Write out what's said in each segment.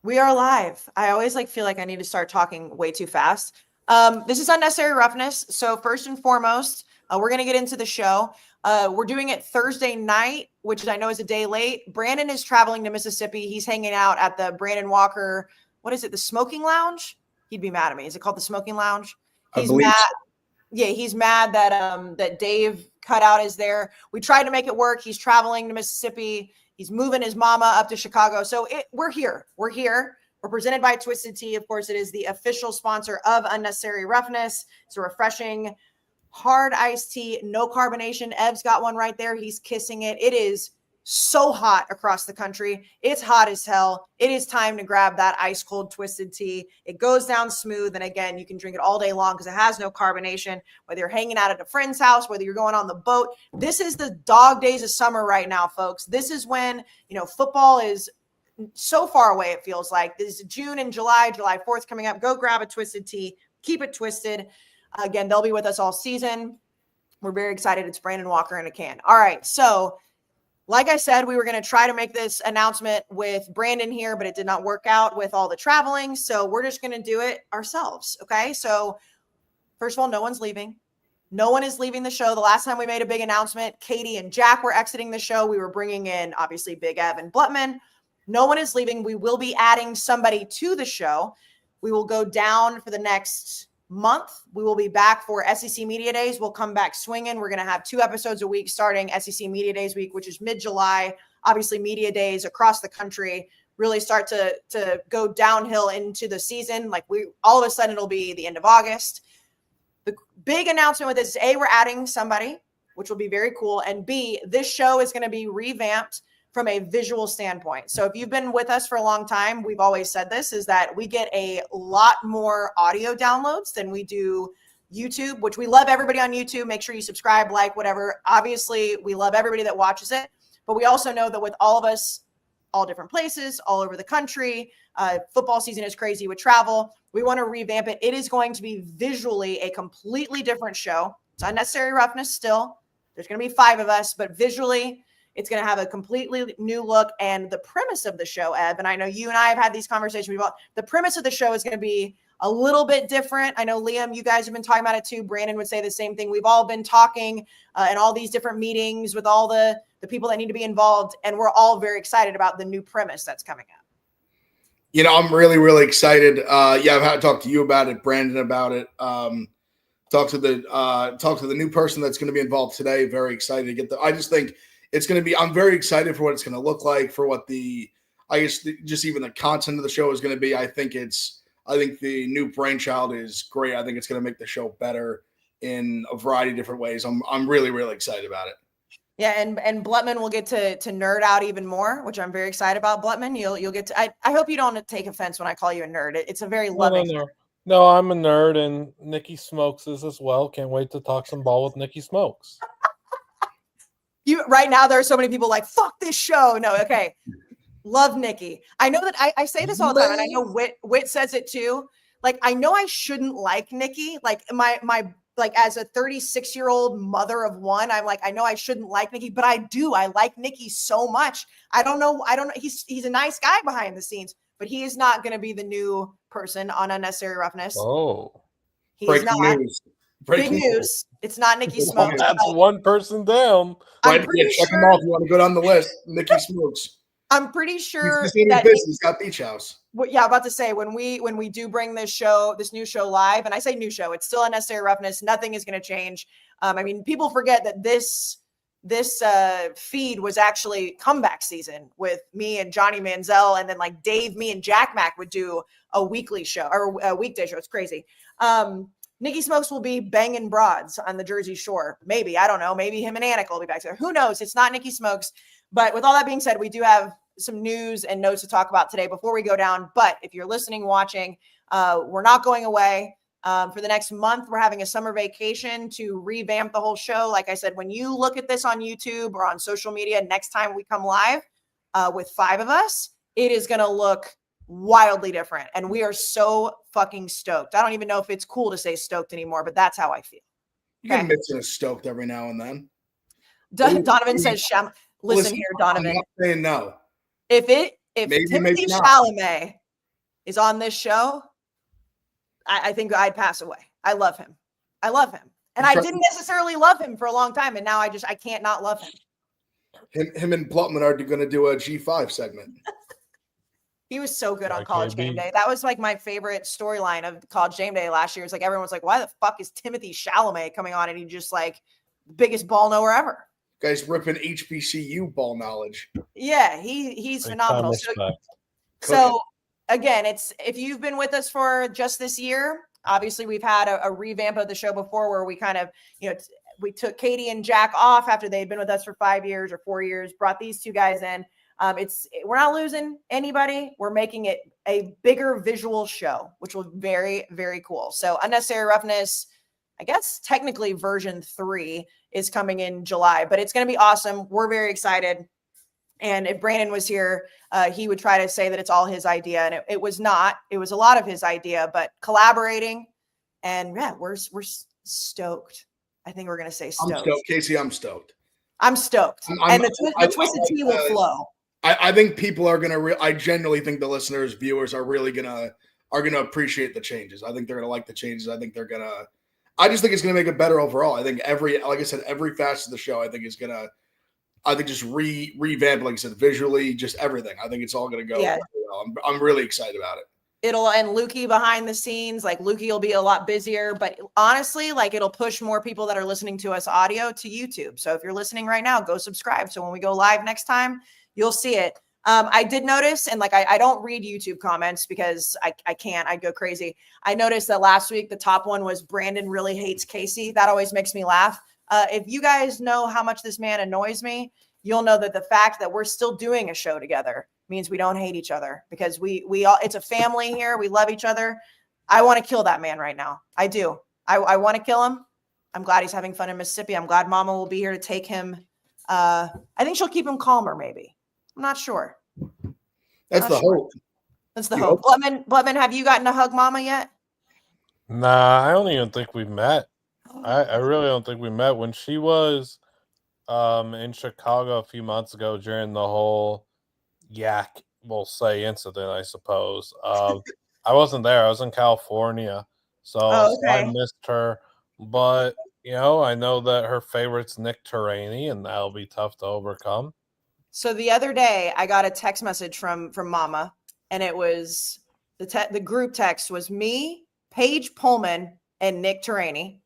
We are live. I always feel like I need to start talking way too fast. This is Unnecessary Roughness. So first and foremost, we're going to get into the show. We're doing it Thursday night, which I know is a day late. Brandon is traveling to Mississippi. He's hanging out at the Brandon Walker, what is it, the Smoking Lounge? He'd be mad at me. Is it called the Smoking Lounge? He's mad. So. Yeah, he's mad that Dave Cutout is there. We tried to make it work. He's traveling to Mississippi. He's moving his mama up to Chicago. So we're here. We're here. We're presented by Twisted Tea. Of course, it is the official sponsor of Unnecessary Roughness. It's a refreshing, hard iced tea, no carbonation. Ev's got one right there. He's kissing it. It is so hot across the country. It's hot as hell. It is time to grab that ice cold Twisted Tea. It goes down smooth. And again, you can drink it all day long because it has no carbonation, whether you're hanging out at a friend's house, whether you're going on the boat. This is the dog days of summer right now, folks. This is when, football is so far away. It feels like this is June and July 4th coming up. Go grab a Twisted Tea, keep it twisted. Again, they'll be with us all season. We're very excited. It's Brandon Walker in a can. All right. So, like I said, we were going to try to make this announcement with Brandon here, but it did not work out with all the traveling. So we're just going to do it ourselves. Okay. So first of all, no one's leaving. No one is leaving the show. The last time we made a big announcement, Katie and Jack were exiting the show. We were bringing in, obviously, Big Ev and Blutman. No one is leaving. We will be adding somebody to the show. We will go down for the next month. We will be back for SEC Media Days. We'll come back swinging. We're going to have 2 episodes a week starting SEC Media Days week, which is mid-July. Obviously, media days across the country really start to go downhill into the season. All of a sudden, it'll be the end of August. The big announcement with this is A, we're adding somebody, which will be very cool. And B, this show is going to be revamped from a visual standpoint. So if you've been with us for a long time, we've always said this, is that we get a lot more audio downloads than we do YouTube, which we love everybody on YouTube. Make sure you subscribe, like, whatever. Obviously, we love everybody that watches it. But we also know that with all of us, all different places, all over the country, football season is crazy with travel. We want to revamp it. It is going to be visually a completely different show. It's Unnecessary Roughness still. There's going to be 5 of us, but visually, it's going to have a completely new look. And the premise of the show, Eb, and I know you and I have had these conversations. The premise of the show is going to be a little bit different. I know, Liam, you guys have been talking about it too. Brandon would say the same thing. We've all been talking in all these different meetings with all the people that need to be involved. And we're all very excited about the new premise that's coming up. I'm really, really excited. I've had to talk to you about it, Brandon about it. Talk to the new person that's going to be involved today. Very excited to get I just think it's going to be, I'm very excited for what it's going to look like, for what just even the content of the show is going to be. I think the new brainchild is great. I think it's going to make the show better in a variety of different ways. I'm really, really excited about it. Yeah. And Blutman will get to nerd out even more, which I'm very excited about. Blutman, you'll get to, I hope you don't take offense when I call you a nerd. It's a very loving. No, I'm a nerd, and Nikki Smokes is as well. Can't wait to talk some ball with Nikki Smokes. Right now, there are so many people like, fuck this show. No, okay. Love Nikki. I know that I say this all the time, and I know Whit says it too. I know I shouldn't like Nikki. My as a 36-year-old mother of one, I'm I know I shouldn't like Nikki, but I do. I like Nikki so much. I don't know. He's a nice guy behind the scenes, but he is not going to be the new person on Unnecessary Roughness. Oh, he's not. News. Big news. It's not Nikki Smokes. That's one person down. Right, check him off. You want to go down the list. Nikki Smokes. I'm pretty sure he's got Beach House. Yeah, about to say when we do bring this new show live, and I say new show, it's still Unnecessary Roughness. Nothing is going to change. People forget that this feed was actually comeback season with me and Johnny Manziel, and then Dave, me, and Jack Mack would do a weekly show or a weekday show. It's crazy. Nikki Smokes will be banging broads on the Jersey Shore. Maybe, I don't know. Maybe him and Annika will be back there. Who knows? It's not Nikki Smokes. But with all that being said, we do have some news and notes to talk about today before we go down. But if you're listening, watching, we're not going away. For the next month, we're having a summer vacation to revamp the whole show. Like I said, when you look at this on YouTube or on social media, next time we come live with 5 of us, it is going to look wildly different. And we are so fucking stoked. I don't even know if it's cool to say stoked anymore, but that's how I feel. You can mix in a stoked every now and then. Donovan says, listen here, Donovan. I'm not saying no. If Timothy Chalamet is on this show, I think I'd pass away. I love him. And I didn't necessarily love him for a long time. And now I can't not love him. Him and Plutman are going to do a G5 segment. He was so good on College Game Day. That was like my favorite storyline of College Game Day last year. It's like everyone was like, why the fuck is Timothy Chalamet coming on? And he just like biggest ball knower ever. Guys ripping HBCU ball knowledge. Yeah, he's phenomenal. So again, if you've been with us for just this year, obviously we've had a revamp of the show before where we kind of, we took Katie and Jack off after they'd been with us for 5 years or 4 years, brought these two guys in. We're not losing anybody. We're making it a bigger visual show, which will be very, very cool. So Unnecessary Roughness, I guess technically version 3 is coming in July, but it's going to be awesome. We're very excited. And if Brandon was here, he would try to say that it's all his idea. And it was not. It was a lot of his idea, but collaborating. And yeah, we're stoked. I think we're going to say stoked. I'm stoked. Kayce, I'm stoked. I'm stoked. And the twisted tea will flow. I think people are going to, I genuinely think the listeners, viewers are really going to appreciate the changes. I think they're going to like the changes. I think I just think it's going to make it better overall. I think like I said, every facet of the show, I think is going to, just revamp, like I said, visually, just everything. I think it's all going to go really well. I'm really excited about it. And Lukey behind the scenes, like Lukey will be a lot busier, but honestly, like it'll push more people that are listening to us audio to YouTube. So if you're listening right now, go subscribe. So when we go live next time, you'll see it. I did notice, and like I don't read YouTube comments because I can't. I'd go crazy. I noticed that last week the top one was Brandon really hates Kayce. That always makes me laugh. If you guys know how much this man annoys me, you'll know that the fact that we're still doing a show together means we don't hate each other, because we all, it's a family here. We love each other. I want to kill that man right now. I do. I want to kill him. I'm glad he's having fun in Mississippi. I'm glad Mama will be here to take him. I think she'll keep him calmer, maybe. I'm not sure. That's the hope. That's the hope. Blutman, have you gotten to hug Mama yet? Nah, I don't even think we met. I really don't think we met. When she was in Chicago a few months ago during the whole yak, we'll say, incident, I suppose. I wasn't there. I was in California, so I missed her. But, I know that her favorite's Nick Turaney, and that'll be tough to overcome. So the other day, I got a text message from Mama, and it was the group text was me, Paige Pullman, and Nick Turaney.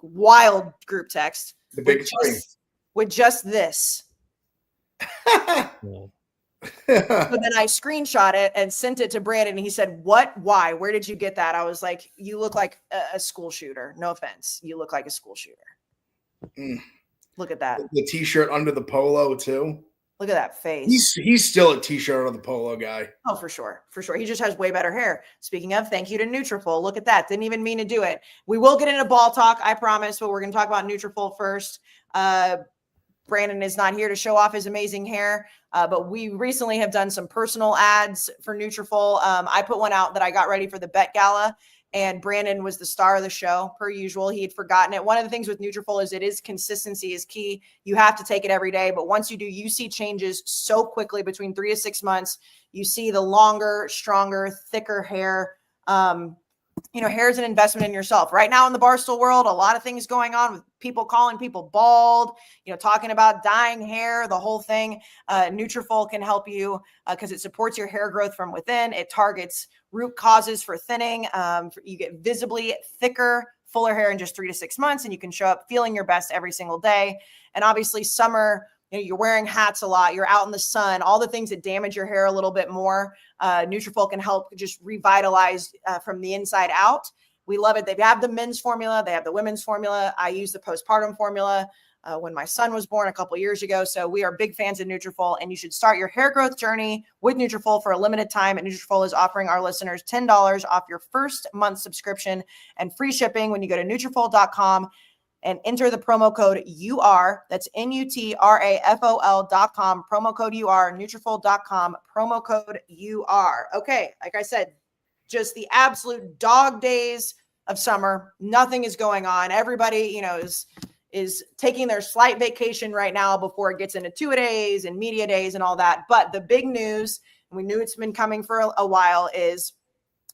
Wild group text. The big with just this. So then I screenshot it and sent it to Brandon, and he said, "What? Why? Where did you get that?" I was like, "You look like a school shooter. No offense. You look like a school shooter." Look at that. The t-shirt under the polo too. Look at that face. He's still a t-shirt under the polo guy. Oh, for sure. For sure. He just has way better hair. Speaking of, thank you to Nutrafol. Look at that. Didn't even mean to do it. We will get into ball talk, I promise, but we're going to talk about Nutrafol first. Brandon is not here to show off his amazing hair, but we recently have done some personal ads for Nutrafol. I put one out that I got ready for the Bet Gala, and Brandon was the star of the show, per usual. He had forgotten it. One of the things with Nutrafol is consistency is key. You have to take it every day, but once you do, you see changes so quickly between 3 to 6 months. You see the longer, stronger, thicker hair. Hair is an investment in yourself. Right now in the Barstool world, a lot of things going on with people calling people bald, talking about dyeing hair, the whole thing. Nutrafol can help you because it supports your hair growth from within. It targets root causes for thinning. You get visibly thicker, fuller hair in just 3 to 6 months, and you can show up feeling your best every single day. And obviously summer, you're wearing hats a lot, you're out in the sun, all the things that damage your hair a little bit more. Nutrafol can help just revitalize from the inside out. We love it. They have the men's formula. They have the women's formula. I use the postpartum formula when my son was born a couple years ago. So we are big fans of Nutrafol, and you should start your hair growth journey with Nutrafol for a limited time. And Nutrafol is offering our listeners $10 off your first month subscription and free shipping when you go to Nutrafol.com and enter the promo code UR. That's Nutrafol.com. Promo code UR, Nutrafol.com, promo code UR. Okay, like I said, just the absolute dog days of summer. Nothing is going on. Everybody, is taking their slight vacation right now before it gets into two-a-days and media days and all that. But the big news, and we knew it's been coming for a while, is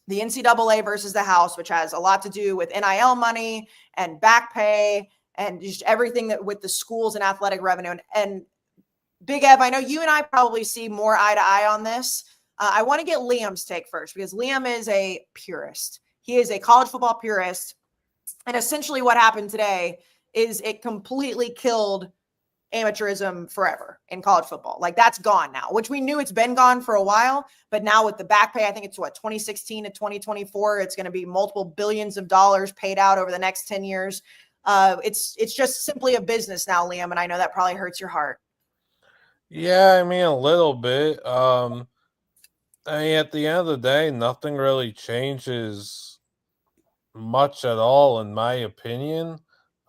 the NCAA versus the House, which has a lot to do with NIL money and back pay and just everything that with the schools and athletic revenue. And Big Ev, I know you and I probably see more eye to eye on this. I want to get Liam's take first because Liam is a purist. He is a college football purist. And essentially what happened today is it completely killed amateurism forever in college football. Like that's gone now, which we knew it's been gone for a while, but now with the back pay, I think it's 2016 to 2024, it's going to be multiple billions of dollars paid out over the next 10 years. It's just simply a business now, Liam. And I know that probably hurts your heart. Yeah, I mean a little bit. I mean, at the end of the day, nothing really changes much at all, in my opinion.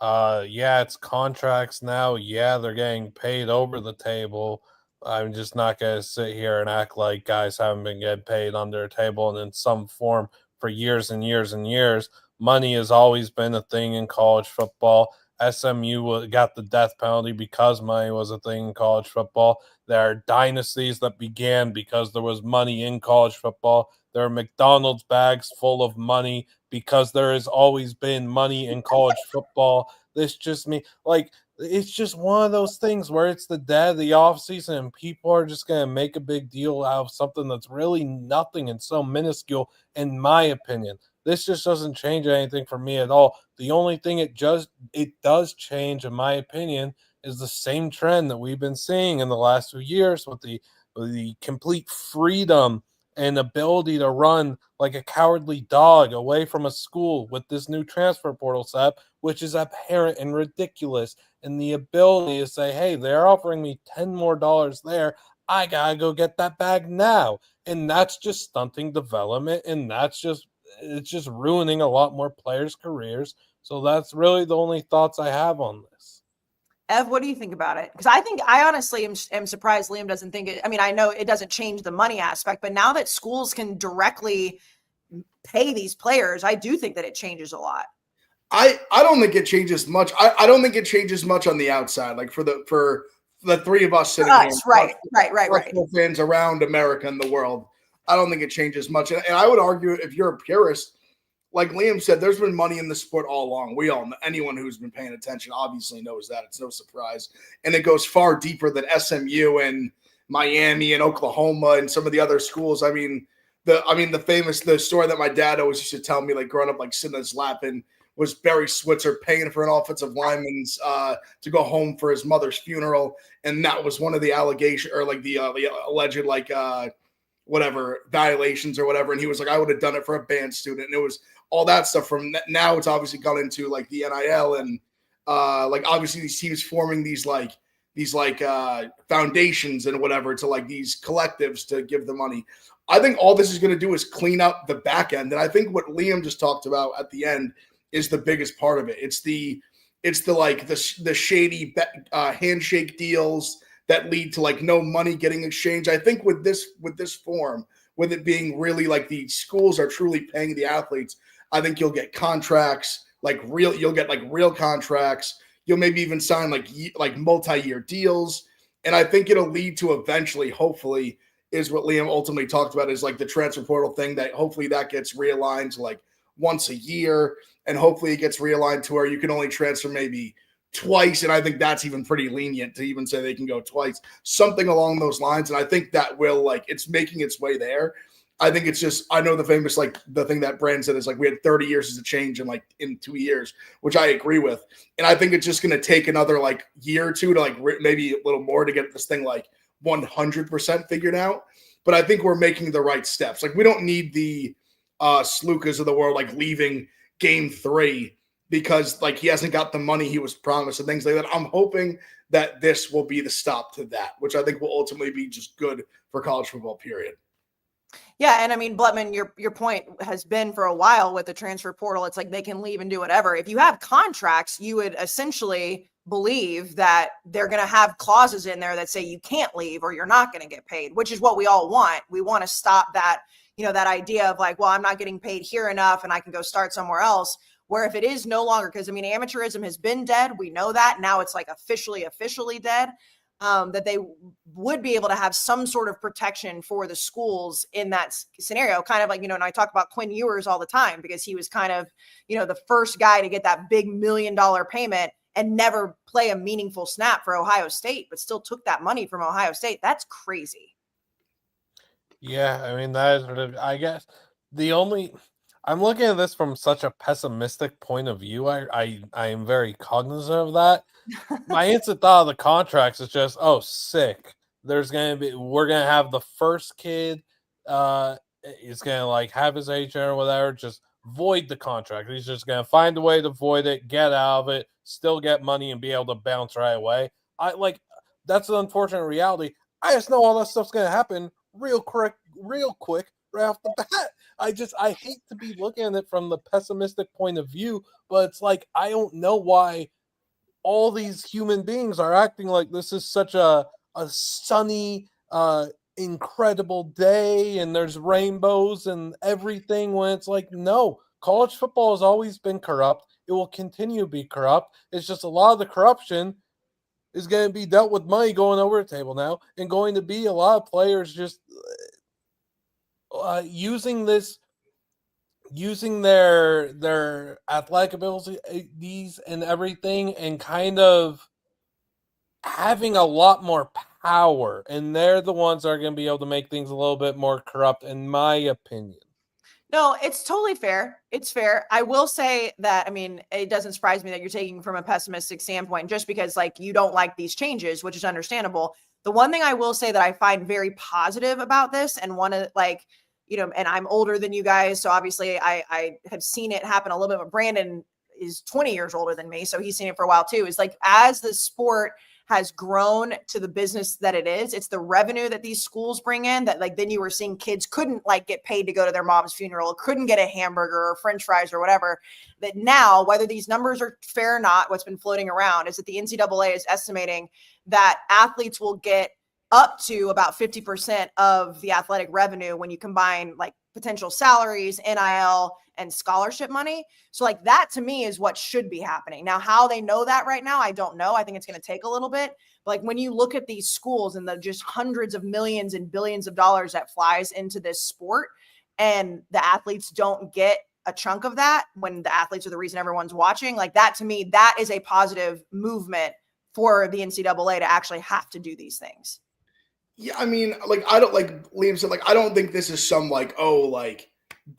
Yeah, it's contracts now. Yeah, they're getting paid over the table. I'm just not going to sit here and act like guys haven't been getting paid under a table and in some form for years and years and years. Money has always been a thing in college football. SMU got the death penalty because money was a thing in college football. There are dynasties that began because there was money in college football. There are McDonald's bags full of money because there has always been money in college football. This just it's just one of those things where it's the dead of the offseason and people are just going to make a big deal out of something that's really nothing and so minuscule, in my opinion. This just doesn't change anything for me at all. The only thing it does change, in my opinion, is the same trend that we've been seeing in the last few years with the complete freedom and ability to run like a cowardly dog away from a school with this new transfer portal setup, which is apparent and ridiculous. And the ability to say, hey, they're offering me $10 more there. I got to go get that bag now. And that's just stunting development. And it's just ruining a lot more players' careers. So that's really the only thoughts I have on this. Ev, what do you think about it? Because I honestly am surprised Liam doesn't think it. I mean, I know it doesn't change the money aspect, but now that schools can directly pay these players, I do think that it changes a lot. I don't think it changes much. I don't think it changes much on the outside. Like for the three of us sitting here, right. fans around America and the world, I don't think it changes much. And I would argue if you're a purist, like Liam said, there's been money in the sport all along. We all know, anyone who's been paying attention obviously knows that. It's no surprise. And it goes far deeper than SMU and Miami and Oklahoma and some of the other schools. I mean, the story that my dad always used to tell me, like growing up, like sitting in his lap, and was Barry Switzer paying for an offensive lineman's to go home for his mother's funeral. And that was one of the allegations or like the alleged whatever violations or whatever. And he was like, I would have done it for a band student. And it was all that stuff. From now it's obviously gone into like the NIL and like obviously these teams forming these foundations and whatever to like these collectives to give the money. I think all this is going to do is clean up the back end. And I think what Liam just talked about at the end is the biggest part of it. It's the shady handshake deals that lead to like no money getting exchanged. I think with this form, with it being really like the schools are truly paying the athletes, I think you'll get contracts you'll get real contracts. You'll maybe even sign like multi-year deals. And I think it'll lead to eventually, hopefully, is what Liam ultimately talked about, is like the transfer portal thing, that hopefully that gets realigned to like once a year. And hopefully it gets realigned to where you can only transfer maybe twice. And I think that's even pretty lenient to even say they can go twice, something along those lines. And I think that will it's making its way there. I think it's just, I know the famous, the thing that Brand said is like, we had 30 years as a change in 2 years, which I agree with. And I think it's just going to take another year or two to maybe a little more to get this thing 100% figured out. But I think we're making the right steps. We don't need the Slukas of the world leaving game 3 because he hasn't got the money he was promised and things like that. I'm hoping that this will be the stop to that, which I think will ultimately be just good for college football, period. Yeah, and I mean, Blutman, your point has been for a while with the transfer portal. It's like they can leave and do whatever. If you have contracts, you would essentially believe that they're going to have clauses in there that say you can't leave or you're not going to get paid, which is what we all want. We want to stop that, that idea of well, I'm not getting paid here enough and I can go start somewhere else. Where if it is no longer, because I mean, amateurism has been dead. We know that now it's officially dead. that they would be able to have some sort of protection for the schools in that scenario. Kind of like, and I talk about Quinn Ewers all the time because he was kind of, the first guy to get that big $1 million payment and never play a meaningful snap for Ohio State, but still took that money from Ohio State. That's crazy. Yeah, I mean, that is, I guess, I'm looking at this from such a pessimistic point of view. I am very cognizant of that. My instant thought of the contracts is just, oh, sick. We're gonna have the first kid, is gonna like have his agent or whatever, just void the contract. He's just gonna find a way to void it, get out of it, still get money, and be able to bounce right away. That's an unfortunate reality. I just know all that stuff's gonna happen real quick, right off the bat. I hate to be looking at it from the pessimistic point of view, but it's like I don't know why all these human beings are acting like this is such a sunny, incredible day and there's rainbows and everything, when it's like, no, college football has always been corrupt. It will continue to be corrupt. It's just a lot of the corruption is going to be dealt with money going over the table now, and going to be a lot of players just using their athletic abilities and everything, and kind of having a lot more power, and they're the ones that are going to be able to make things a little bit more corrupt, in my opinion. No, it's totally fair. It's fair. I will say that, it doesn't surprise me that you're taking from a pessimistic standpoint, just because you don't like these changes, which is understandable. The one thing I will say that I find very positive about this, and one of and I'm older than you guys, so obviously I have seen it happen a little bit, but Brandon is 20 years older than me, so he's seen it for a while too, is as the sport has grown to the business that it is, it's the revenue that these schools bring in that then you were seeing kids couldn't get paid to go to their mom's funeral, couldn't get a hamburger or French fries or whatever. That now, whether these numbers are fair or not, what's been floating around is that the NCAA is estimating that athletes will get up to about 50% of the athletic revenue when you combine potential salaries, NIL, and scholarship money. So that to me is what should be happening. Now, how they know that right now, I don't know. I think it's going to take a little bit. But when you look at these schools and the just hundreds of millions and billions of dollars that flies into this sport, and the athletes don't get a chunk of that, when the athletes are the reason everyone's watching, that to me, that is a positive movement for the NCAA to actually have to do these things. Yeah, I don't, like Liam said, I don't think this is some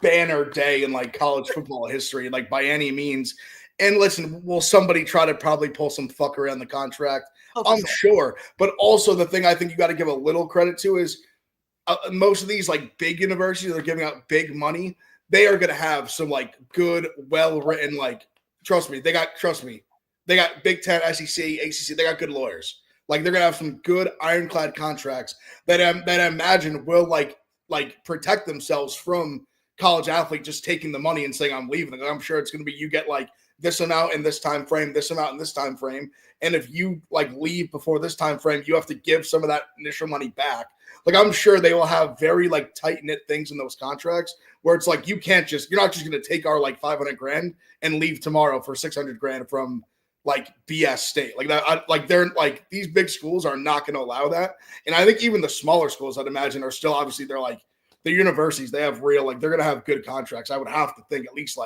banner day in college football history, by any means. And listen, will somebody try to probably pull some fuck around the contract? I'm sure. But also the thing I think you got to give a little credit to is most of these big universities that are giving out big money, they are going to have some good, well-written, trust me, they got Big Ten, SEC, ACC, they got good lawyers. They're gonna have some good ironclad contracts that I imagine will protect themselves from college athlete just taking the money and saying I'm leaving. I'm sure it's gonna be you get this amount in this time frame, this amount in this time frame, and if you leave before this time frame, you have to give some of that initial money back. I'm sure they will have very tight knit things in those contracts where it's you're not just gonna take our $500,000 and leave tomorrow for $600,000 from BS state they're these big schools are not going to allow that. And I think even the smaller schools, I'd imagine, are still obviously they're the universities, they have real they're going to have good contracts. I would have to think at least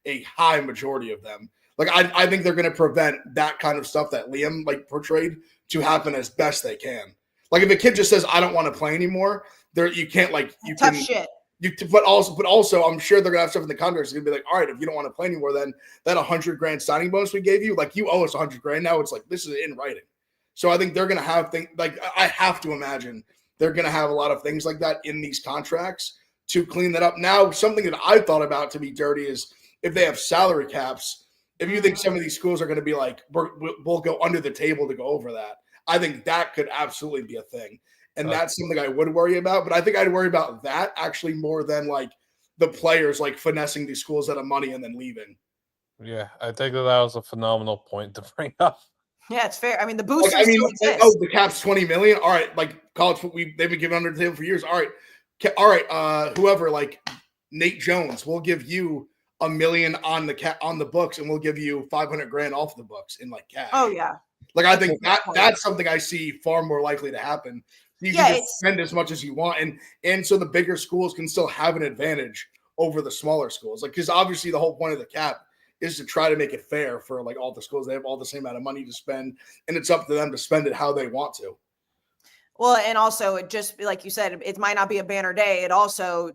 a high majority of them. I think they're going to prevent that kind of stuff that Liam portrayed to happen as best they can. If a kid just says I don't want to play anymore, you can't tough shit. But also, I'm sure they're gonna have stuff in the contracts. It's gonna be all right, if you don't want to play anymore, then that $100,000 signing bonus we gave you, you owe us $100,000 now. It's this is in writing. So I think they're gonna have things I have to imagine they're gonna have a lot of things like that in these contracts to clean that up. Now, something that I thought about to be dirty is if they have salary caps. If you think some of these schools are gonna be we'll go under the table to go over that, I think that could absolutely be a thing. And that's something I would worry about. But I think I'd worry about that actually more than the players finessing these schools out of money and then leaving. Yeah, I think that was a phenomenal point to bring up. Yeah, it's fair. The boosters still exist. Oh, the cap's $20 million. All right, college, they've been giving under the table for years. All right, whoever Nate Jones, we'll give you $1 million on the books, and we'll give you $500,000 off the books in cash. Oh yeah. Like, I think that's something I see far more likely to happen. You can just spend as much as you want. And so the bigger schools can still have an advantage over the smaller schools. Like, because obviously the whole point of the cap is to try to make it fair for like all the schools. They have all the same amount of money to spend, and it's up to them to spend it how they want to. Well, and also it just, like you said, it might not be a banner day. It also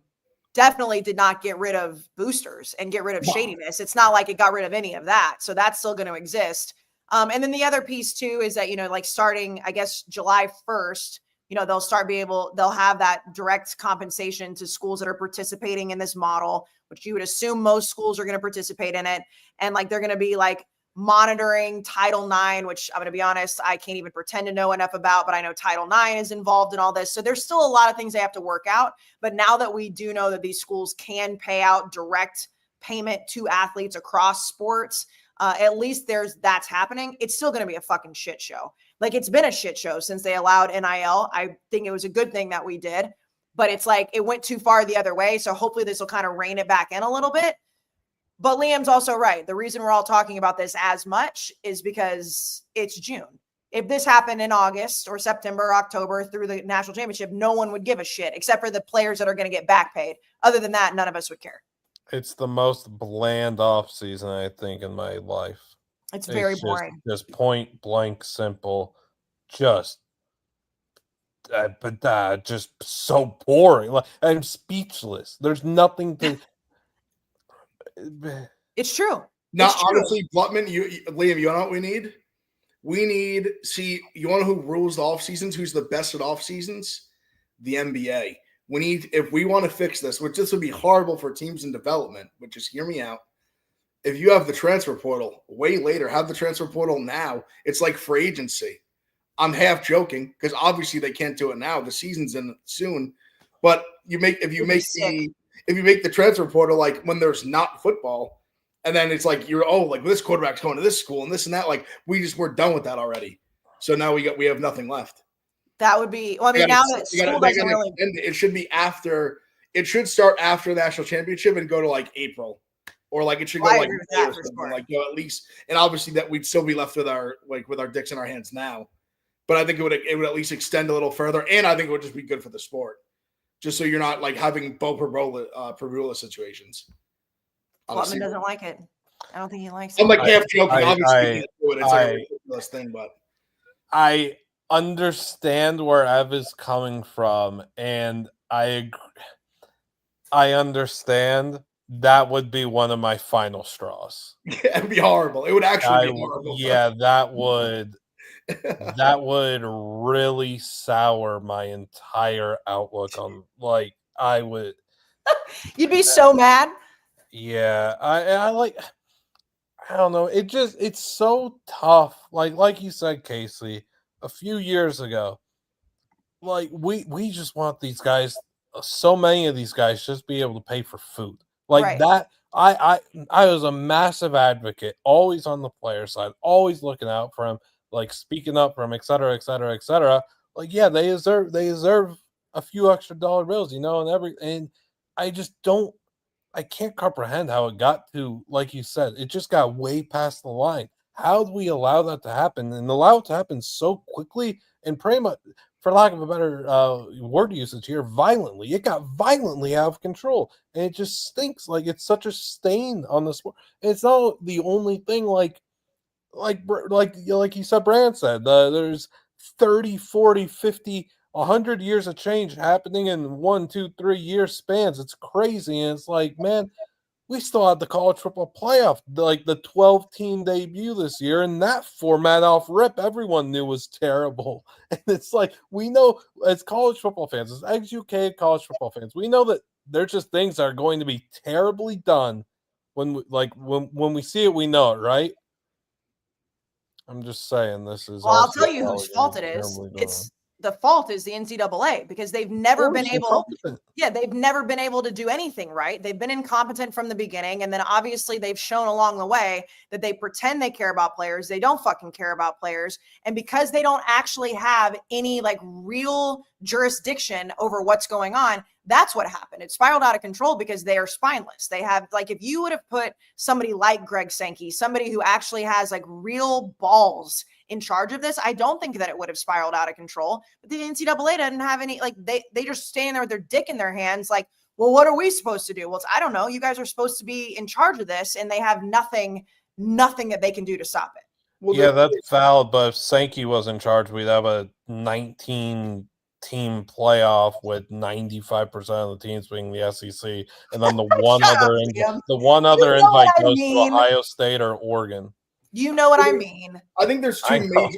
definitely did not get rid of boosters and get rid of shadiness. It's not like it got rid of any of that. So that's still going to exist. And then the other piece too is that, like starting, I guess, July 1st, they'll have that direct compensation to schools that are participating in this model, which you would assume most schools are going to participate in it. And like, they're going to be like monitoring Title IX, which I'm going to be honest, I can't even pretend to know enough about, but I know Title IX is involved in all this. So there's still a lot of things they have to work out. But now that we do know that these schools can pay out direct payment to athletes across sports, at least that's happening. It's still going to be a fucking shit show. Like, it's been a shit show since they allowed NIL. I think it was a good thing that we did, but it's like it went too far the other way. So hopefully this will kind of rein it back in a little bit. But Liam's also right. The reason we're all talking about this as much is because it's June. If this happened in August or September, or October through the national championship, no one would give a shit except for the players that are going to get back paid. Other than that, none of us would care. It's the most bland off season, I think, in my life. It's very boring. Just point blank simple. Just so boring. Like, I'm speechless. There's nothing to. It's true. Now, honestly, Blutman, Liam, you know what we need? You want to know who rules the off seasons? Who's the best at off seasons? The NBA. If we want to fix this, which this would be horrible for teams in development, but just hear me out. If you have the transfer portal way later, have the transfer portal now. It's like free agency. I'm half joking because obviously they can't do it now. The season's in soon, but if you make the transfer portal like when there's not football, and then it's like like this quarterback's going to this school and this and that. Like we're done with that already. So now we have nothing left. That would be. Well, I mean, now that school doesn't really. It should be after. It should start after the national championship and go to like April. Or like it should go like at least, and obviously that we'd still be left with our dicks in our hands now, but I think it would at least extend a little further, and I think it would just be good for the sport, just so you're not like having Bo Perbola situations. Blutman doesn't like it. I don't think he likes it. I'm like half joking. Obviously, it's like a ridiculous thing, but I understand where Ev is coming from, and I agree. I understand. That would be one of my final straws. Yeah, it'd be horrible. It would actually be horrible. Yeah, that would really sour my entire outlook on. Like, I would. You'd be so mad. Yeah, I don't know. It's so tough. Like you said, Kayce, a few years ago. Like we just want these guys. So many of these guys just be able to pay for food. Like that, I was a massive advocate, always on the player side, always looking out for him, like speaking up for him, et cetera, et cetera, et cetera. Like, yeah, they deserve a few extra dollar bills, and I can't comprehend how it got to, like you said, it just got way past the line. How do we allow that to happen and allow it to happen so quickly and pretty much, for lack of a better word usage here, violently? It got violently out of control, and it just stinks. Like, it's such a stain on the sport. And it's not the only thing. Like you said, Brand said, there's 30, 40, 50, 100 years of change happening in 1, 2, 3 year spans. It's crazy, and it's like, man, we still had the college football playoff, like the 12-team debut this year, and that format off rip, everyone knew was terrible. And it's like, we know as college football fans, as educated college football fans, we know that there's just things that are going to be terribly done when we see it, we know it, right? I'm just saying this is. Well, I'll tell you whose fault it is. The fault is the NCAA, because they've never been able. Yeah, they've never been able to do anything right. They've been incompetent from the beginning, and then obviously they've shown along the way that they pretend they care about players. They don't fucking care about players, and because they don't actually have any like real jurisdiction over what's going on, that's what happened. It spiraled out of control because they are spineless. They have, like, if you would have put somebody like Greg Sankey, somebody who actually has like real balls in charge of this, I don't think that it would have spiraled out of control. But the NCAA doesn't have any, like, they just stand there with their dick in their hands, like, well, what are we supposed to do? Well, I don't know. You guys are supposed to be in charge of this, and they have nothing that they can do to stop it. Well, yeah, that's valid. But if Sankey was in charge, we'd have a 19-team playoff with 95% of the teams being the SEC, and then the one other invite goes to Ohio State or Oregon. You know what I mean? I think there's two major.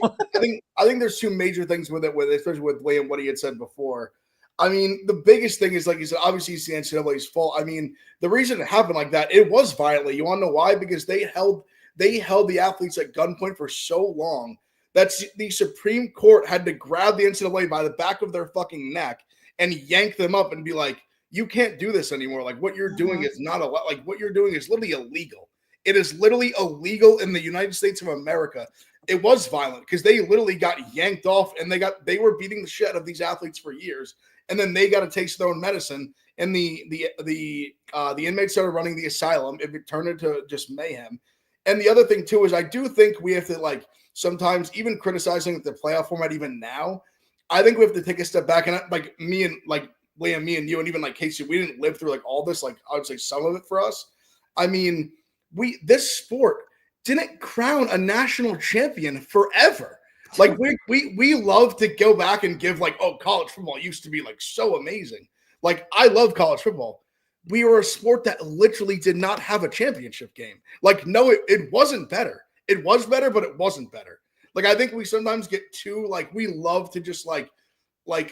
I think there's two major things with it, especially with Liam, what he had said before. I mean, the biggest thing is, like you said, obviously it's the NCAA's fault. I mean, the reason it happened like that, it was violently. You want to know why? Because they held the athletes at gunpoint for so long that the Supreme Court had to grab the NCAA by the back of their fucking neck and yank them up and be like, you can't do this anymore. Like, what you're doing is not allowed. Like, what you're doing is literally illegal. It is literally illegal in the United States of America. It was violent because they literally got yanked off, and they were beating the shit out of these athletes for years. And then they got a taste of their own medicine, and the inmates started running the asylum. It turned into just mayhem. And the other thing too is, I do think we have to, like, sometimes even criticizing the playoff format even now, I think we have to take a step back. And like me and like Liam, me and you, and even like Kayce, we didn't live through like all this. Like, I would say some of it for us. I mean, this sport didn't crown a national champion forever. Like, we love to go back and give, like, oh, college football used to be like so amazing. Like, I love college football. We were a sport that literally did not have a championship game. Like, no, it wasn't better. It was better, but it wasn't better. Like, I think we sometimes get too, like, we love to just like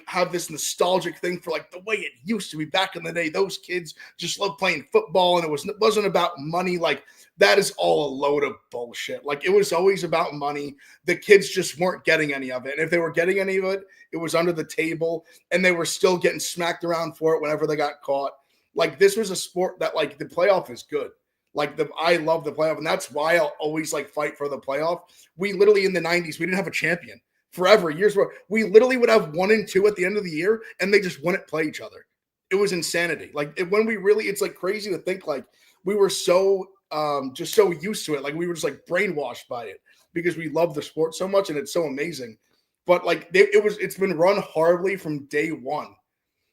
have this nostalgic thing for like the way it used to be back in the day. Those kids just loved playing football, and it wasn't about money. Like, that is all a load of bullshit. Like, it was always about money. The kids just weren't getting any of it. And if they were getting any of it, it was under the table, and they were still getting smacked around for it whenever they got caught. Like, this was a sport that, like, the playoff is good. Like, I love the playoff, and that's why I'll always, like, fight for the playoff. We literally, in the 90s, we didn't have a champion. Forever, years where we literally would have 1 and 2 at the end of the year, and they just wouldn't play each other. It was insanity. Like, it's like crazy to think, like, we were so just so used to it. Like, we were just like brainwashed by it because we love the sport so much and it's so amazing. But like, it's been run horribly from day one.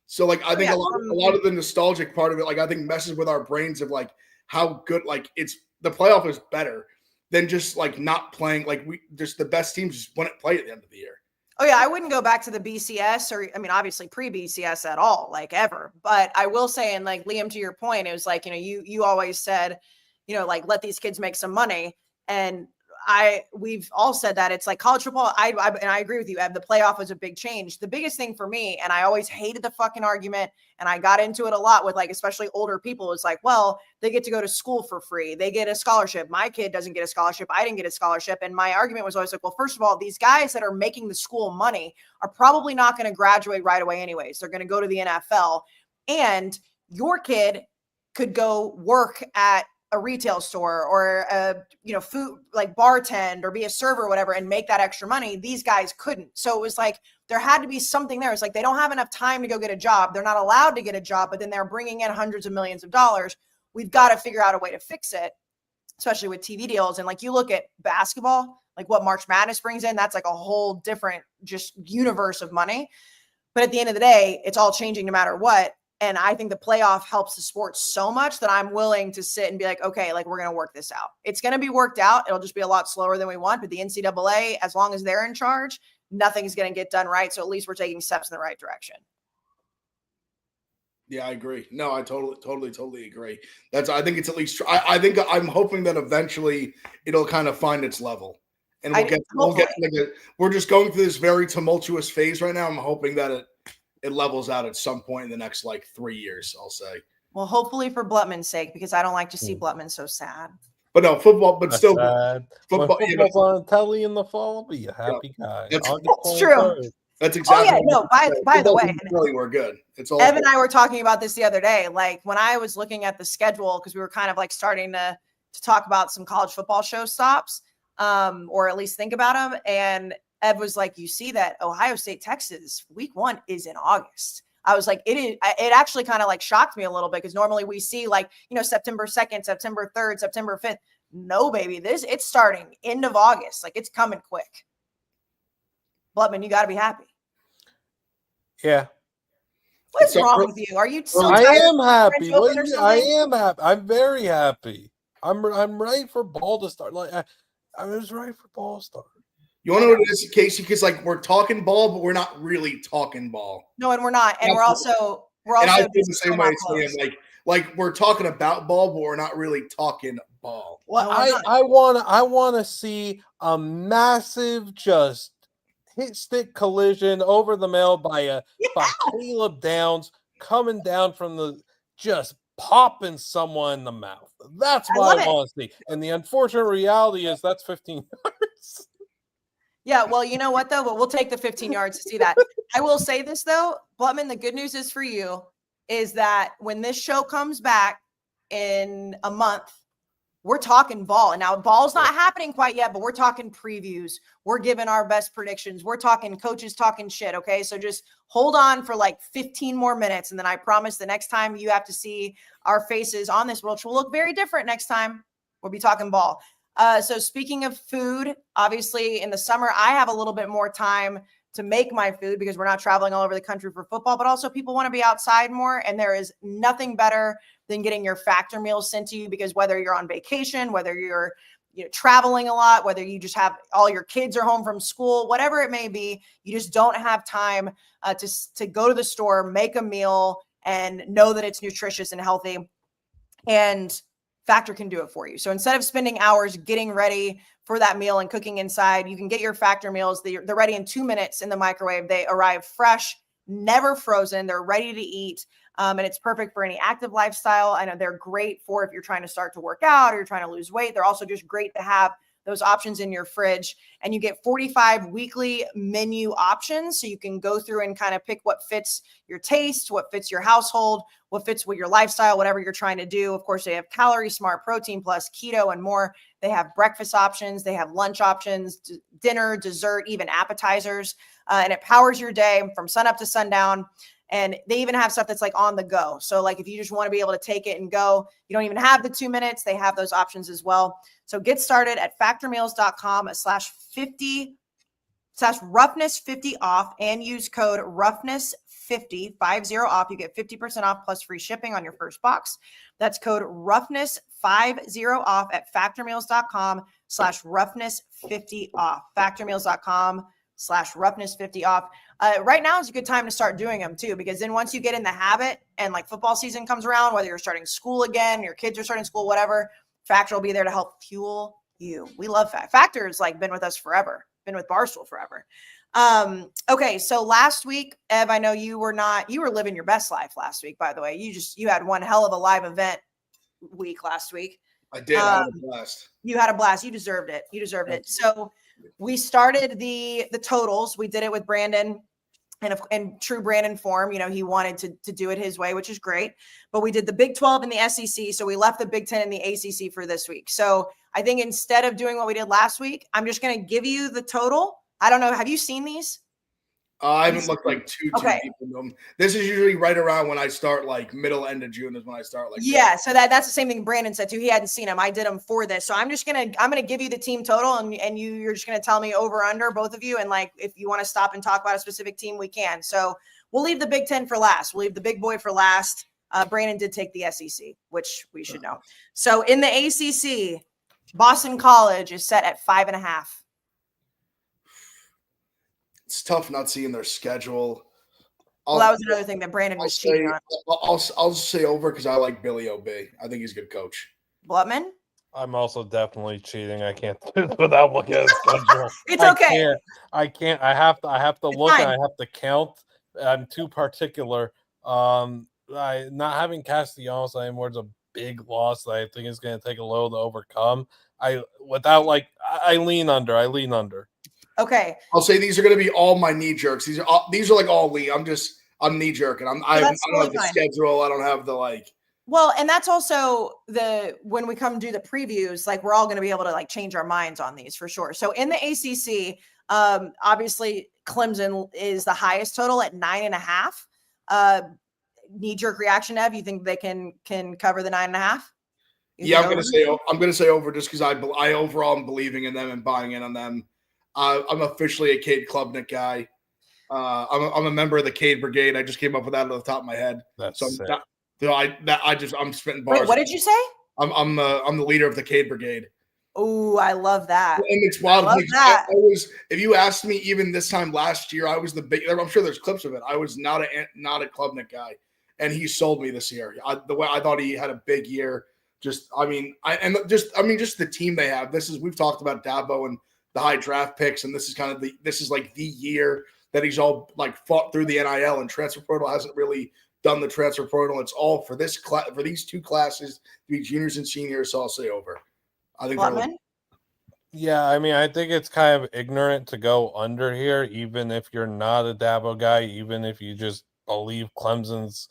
So like, I think a lot of the nostalgic part of it, like, I think messes with our brains of like how good, like, the playoff is better than just like not playing. Like, the best teams just wouldn't play at the end of the year. Oh yeah, I wouldn't go back to the BCS or, I mean, obviously pre-BCS at all, like, ever. But I will say, and like Liam, to your point, it was like, you know, you always said, you know, like, let these kids make some money. And we've all said that. It's like college football. And I agree with you, Eb, the playoff was a big change. The biggest thing for me, and I always hated the fucking argument, and I got into it a lot with, like, especially older people. It's like, well, they get to go to school for free. They get a scholarship. My kid doesn't get a scholarship. I didn't get a scholarship. And my argument was always like, well, first of all, these guys that are making the school money are probably not going to graduate right away anyways. They're going to go to the NFL. And your kid could go work at a retail store or food, like bartend or be a server or whatever, and make that extra money. These guys couldn't. So it was like, there had to be something there. It's like, they don't have enough time to go get a job. They're not allowed to get a job, but then they're bringing in hundreds of millions of dollars. We've got to figure out a way to fix it, especially with TV deals. And like, you look at basketball, like what March Madness brings in, that's like a whole different just universe of money. But at the end of the day, it's all changing no matter what. And I think the playoff helps the sport so much that I'm willing to sit and be like, okay, like, we're going to work this out. It's going to be worked out. It'll just be a lot slower than we want. But the NCAA, as long as they're in charge, nothing's going to get done right. So at least we're taking steps in the right direction. Yeah, I agree. No, I totally agree. I think it's at least, I'm hoping that eventually it'll kind of find its level. And we're just going through this very tumultuous phase right now. I'm hoping that it levels out at some point in the next like 3 years, I'll say. Well, hopefully for Blutman's sake, because I don't like to see Blutman so sad. But no, football, but still sad. Football's on telly in the fall, be a happy guy. That's true. That's exactly. Oh yeah, no. By the way, really, we're good. It's all. Ev and I were talking about this the other day. Like, when I was looking at the schedule, because we were kind of like starting to talk about some college football show stops, or at least think about them. And Ed was like, you see that Ohio State, Texas week 1 is in August. I was like, it actually kind of like shocked me a little bit, because normally we see like, you know, September 2nd, September 3rd, September 5th. No, baby, it's starting end of August. Like, it's coming quick. Bloodman, you got to be happy. Yeah. What is wrong with you? Are you so I tired am of happy. French Open What or do you, I something? am happy. I'm very happy. I'm ready for ball to start. Like I was ready for ball to start. You want to know what it is, Kayce? Because like we're talking ball, but we're not really talking ball. No, and we're not. And we're also and I feel the just same so way not as close. Sam. Like we're talking about ball, but we're not really talking ball. Well, No, we're not. I want to see a massive just hit stick collision over the middle by Caleb Downs coming down from the just popping someone in the mouth. That's I what love I it. want to see. And the unfortunate reality is that's 15 yards. Yeah, well, you know what, though? But we'll take the 15 yards to see that. I will say this, though, Blutman, the good news is for you is that when this show comes back in a month, we're talking ball. And now ball's not happening quite yet, but we're talking previews. We're giving our best predictions. We're talking coaches talking shit, okay? So just hold on for like 15 more minutes. And then I promise the next time you have to see our faces on this, which will look very different next time, we'll be talking ball. So speaking of food, obviously in the summer, I have a little bit more time to make my food because we're not traveling all over the country for football, but also people want to be outside more. And there is nothing better than getting your factor meals sent to you, because whether you're on vacation, whether you're traveling a lot, whether you just have all your kids are home from school, whatever it may be, you just don't have time to go to the store, make a meal, and know that it's nutritious and healthy. And Factor can do it for you. So instead of spending hours getting ready for that meal and cooking inside, you can get your Factor meals. They're ready in 2 minutes in the microwave. They arrive fresh, never frozen. They're ready to eat. And it's perfect for any active lifestyle. I know they're great for if you're trying to start to work out or you're trying to lose weight. They're also just great to have those options in your fridge. And you get 45 weekly menu options. So you can go through and kind of pick what fits your taste, what fits your household, what fits with your lifestyle, whatever you're trying to do. Of course, they have Calorie Smart, Protein Plus, Keto, and more. They have breakfast options. They have lunch options, dinner, dessert, even appetizers. And it powers your day from sun up to sundown. And they even have stuff that's like on the go. So like if you just want to be able to take it and go, you don't even have the 2 minutes, they have those options as well. So get started at factormeals.com/roughness50 off and use code roughness50 off. You get 50% off plus free shipping on your first box. That's code roughness50 off at factormeals.com/roughness50 off. Factormeals.com/roughness50 off. Right now is a good time to start doing them too, because then once you get in the habit and like football season comes around, whether you're starting school again, your kids are starting school, whatever, Factor will be there to help fuel you. We love Factor. Factor's like been with us forever, been with Barstool forever. Okay. So last week, Ev, I know you were living your best life last week, by the way. You had one hell of a live event week last week. I did. I had a blast. You had a blast. You deserved it. It. So we started the totals. We did it with Brandon and in true Brandon form. He wanted to do it his way, which is great. But we did the Big 12 and the SEC. So we left the Big 10 and the ACC for this week. So I think instead of doing what we did last week, I'm just going to give you the total. I don't know. Have you seen these? I haven't looked like too deep in them. This is usually right around when I start, like middle, end of June is when I start. Like so that's the same thing Brandon said too. He hadn't seen them. I did them for this, so I'm gonna give you the team total, and you're just gonna tell me over under, both of you, and like if you want to stop and talk about a specific team, we can. So we'll leave the Big 10 for last. We'll leave the big boy for last. Brandon did take the SEC, which we should know. So in the ACC, Boston College is set at 5.5. It's tough not seeing their schedule. That was another thing that Brandon was cheating on. I'll say over because I like Billy O.B. I think he's a good coach. Blutman? I'm also definitely cheating. I can't do this without looking at the schedule. It's okay. I can't. I have to look fine. and I have to count. I'm too particular. Not having Castellanos anymore is a big loss that I think is going to take a little to overcome. I lean under. Okay. I'll say these are going to be all my knee jerks. These are like all Lee. I'm knee jerking. I don't have the schedule. I don't have the like. Well, and that's also when we come do the previews, like we're all going to be able to like change our minds on these for sure. So in the ACC, obviously Clemson is the highest total at 9.5. Knee jerk reaction, Ev. You think they can cover the 9.5? Yeah, I'm going to say over just because I overall am believing in them and buying in on them. I'm officially a Cade Klubnik guy. I'm a member of the Cade Brigade. I just came up with that off the top of my head. That's So sick. I'm spitting bars. Wait, what did you say? I'm the leader of the Cade Brigade. Oh, I love that. And it's wild. I love that. I was, if you asked me even this time last year, I was the big. I'm sure there's clips of it. I was not a Klubnik guy, and he sold me this year. The way I thought he had a big year. Just the team they have. We've talked about Dabo and the high draft picks, and this is like the year that he's all like fought through the NIL, and transfer portal hasn't really done the transfer portal. It's all for this class, for these two classes, to be juniors and seniors. So I'll say over. I think yeah, I mean, I think it's kind of ignorant to go under here, even if you're not a Dabo guy, even if you just believe Clemson's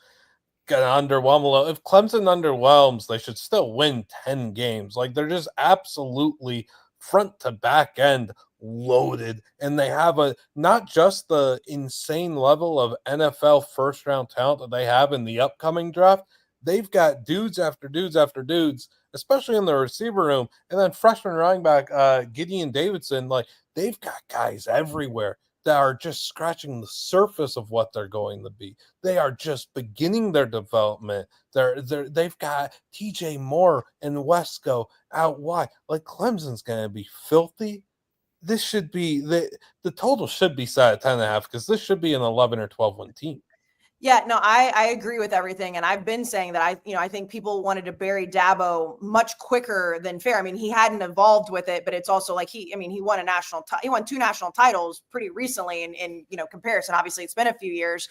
going to underwhelm. If Clemson underwhelms, they should still win 10 games. Like, they're just absolutely front to back end loaded, and they have not just the insane level of NFL first round talent that they have in the upcoming draft. They've got dudes after dudes after dudes, especially in the receiver room, and then freshman running back Gideon Davidson. Like, they've got guys everywhere that are just scratching the surface of what they're going to be. They are just beginning their development. They've got TJ Moore and Wesco out wide. Like, Clemson's going to be filthy. This should be the total should be set at 10.5 because this should be an 11 or 12-win team. Yeah, no, I agree with everything. And I've been saying that I think people wanted to bury Dabo much quicker than fair. I mean, he hadn't evolved with it, but it's also like he won he won 2 national titles pretty recently in comparison. Obviously, it's been a few years,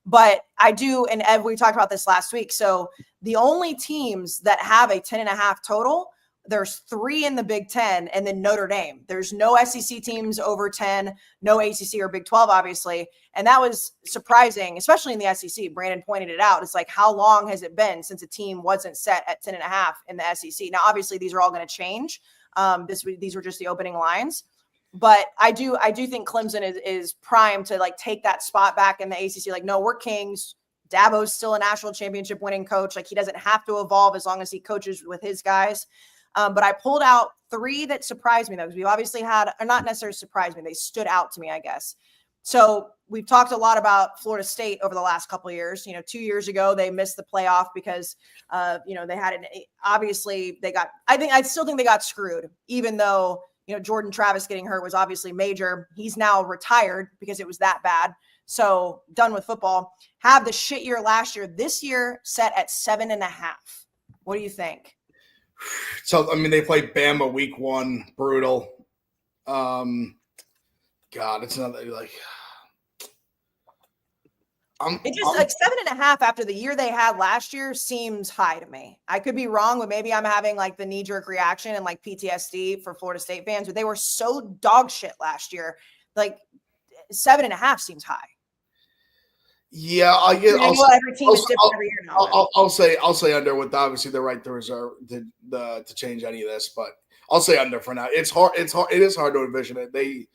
but I do. And Ev, we talked about this last week. So the only teams that have a 10.5 total, there's 3 in the Big Ten and then Notre Dame. There's no SEC teams over 10, no ACC or Big 12, obviously. And that was surprising, especially in the SEC. Brandon pointed it out. It's like, how long has it been since a team wasn't set at 10.5 in the SEC? Now, obviously, these are all going to change. These were just the opening lines. But I do think Clemson is primed to like take that spot back in the ACC. Like, no, we're kings. Dabo's still a national championship winning coach. Like, he doesn't have to evolve as long as he coaches with his guys. But I pulled out 3 that surprised me, though, because we've obviously had, or not necessarily surprised me, they stood out to me, I guess. So we've talked a lot about Florida State over the last couple of years. 2 years ago, they missed the playoff because, they had obviously I still think they got screwed, even though, Jordan Travis getting hurt was obviously major. He's now retired because it was that bad. So done with football. Have the shit year last year. This year set at 7.5. What do you think? So, they played Bama week 1, brutal. God, it's not like It just like 7.5 after the year they had last year seems high to me. I could be wrong, but maybe I'm having like the knee-jerk reaction and like PTSD for Florida State fans, but they were so dog shit last year. Like 7.5 seems high. Yeah, I get. Every team is different every year now. I'll say under with obviously the right to reserve to change any of this, but I'll say under for now. It's hard. It is hard to envision it.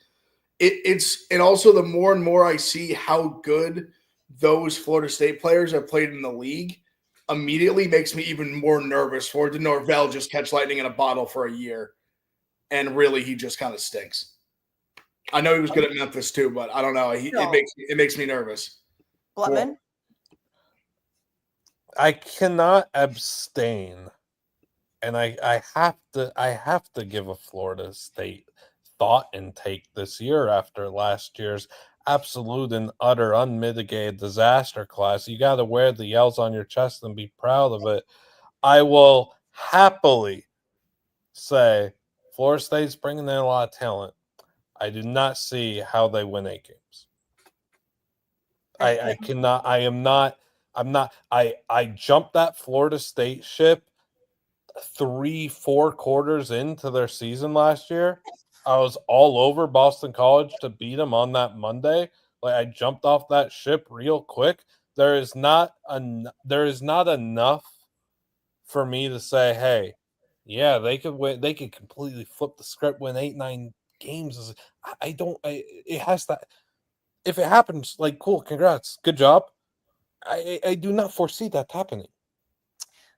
And also the more and more I see how good those Florida State players have played in the league, immediately makes me even more nervous for the Norvell just catch lightning in a bottle for a year, and really he just kind of stinks. I know he was good at Memphis too, but I don't know. It makes me nervous. Blutman? I cannot abstain, and I have to give a Florida State thought and take this year after last year's absolute and utter unmitigated disaster class. You got to wear the yells on your chest and be proud of it. I will happily say Florida State's bringing in a lot of talent. I do not see how they win 8 games. I cannot. I jumped that Florida State ship 3-4 quarters into their season last year. I was all over Boston College to beat them on that Monday. Like, I jumped off that ship real quick. There is not enough for me to say, hey, yeah, they could win. They could completely flip the script, win 8-9 games. It has that. If it happens, like, cool, congrats, good job. I do not foresee that happening.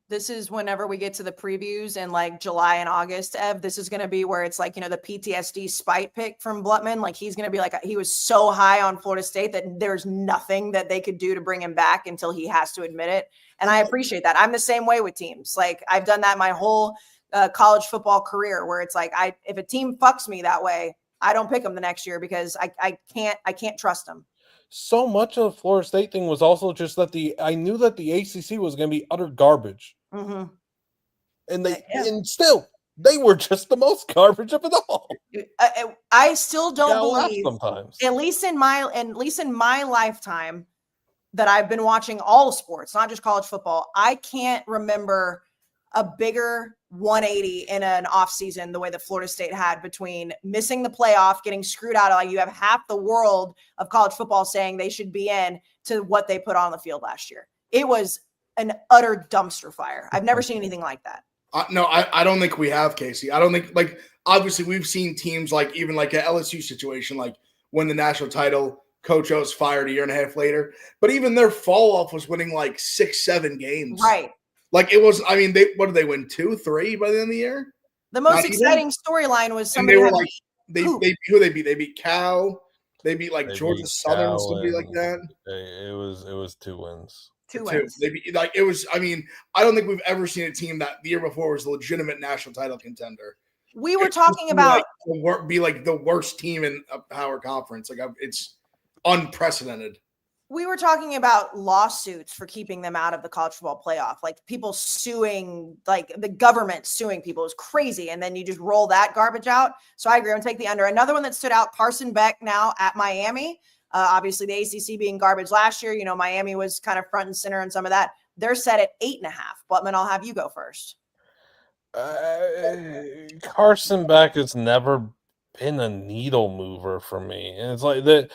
This is whenever we get to the previews in like July and August, Ev, this is going to be where it's like, the PTSD spite pick from Blutman. Like he's going to be like, he was so high on Florida State that there's nothing that they could do to bring him back until he has to admit it. And I appreciate that. I'm the same way with teams. Like I've done that my whole college football career where it's like, if a team fucks me that way, I don't pick them the next year because I can't trust them. So much of the Florida State thing was also just that I knew that the ACC was going to be utter garbage. Mm-hmm. And and still, they were just the most garbage of it all. I still don't believe, sometimes, at least in my lifetime, that I've been watching all sports, not just college football. I can't remember a bigger 180 in an offseason the way that Florida State had between missing the playoff, getting screwed out. Like you have half the world of college football saying they should be in to what they put on the field last year. It was an utter dumpster fire. I've never seen anything like that. No, I don't think we have, Kayce. I don't think, like, obviously we've seen teams like even like an LSU situation, like win the national title, Coach O's fired a year and a half later. But even their fall off was winning like 6-7 games. Right. Like it was, I mean, what did they win? 2-3 by the end of the year? The most exciting storyline was somebody they were like, who they beat? They beat Cal. They beat like Georgia Southern, somebody like that. It was 2 wins. Two wins. They beat, like it was. I mean, I don't think we've ever seen a team that the year before was a legitimate national title contender. We were talking about be like the worst team in a power conference. Like it's unprecedented. We were talking about lawsuits for keeping them out of the college football playoff, like people suing, like the government suing people is crazy. And then you just roll that garbage out. So I agree. I'm going to take the under. Another one that stood out, Carson Beck now at Miami. Obviously the ACC being garbage last year, Miami was kind of front and center in some of that. They're set at 8.5. Blutman, I'll have you go first. Carson Beck has never been a needle mover for me. And it's like that.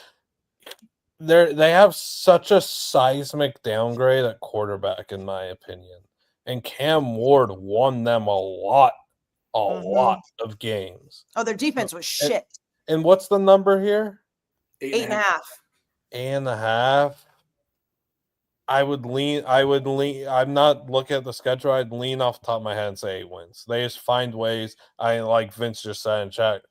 They have such a seismic downgrade at quarterback, in my opinion. And Cam Ward won them a lot of games. Oh, their defense was shit. And what's the number here? 8.5. 8.5. I would lean. I'm not looking at the schedule. I'd lean off the top of my head and say 8 wins. They just find ways. Like Vince just said in chat,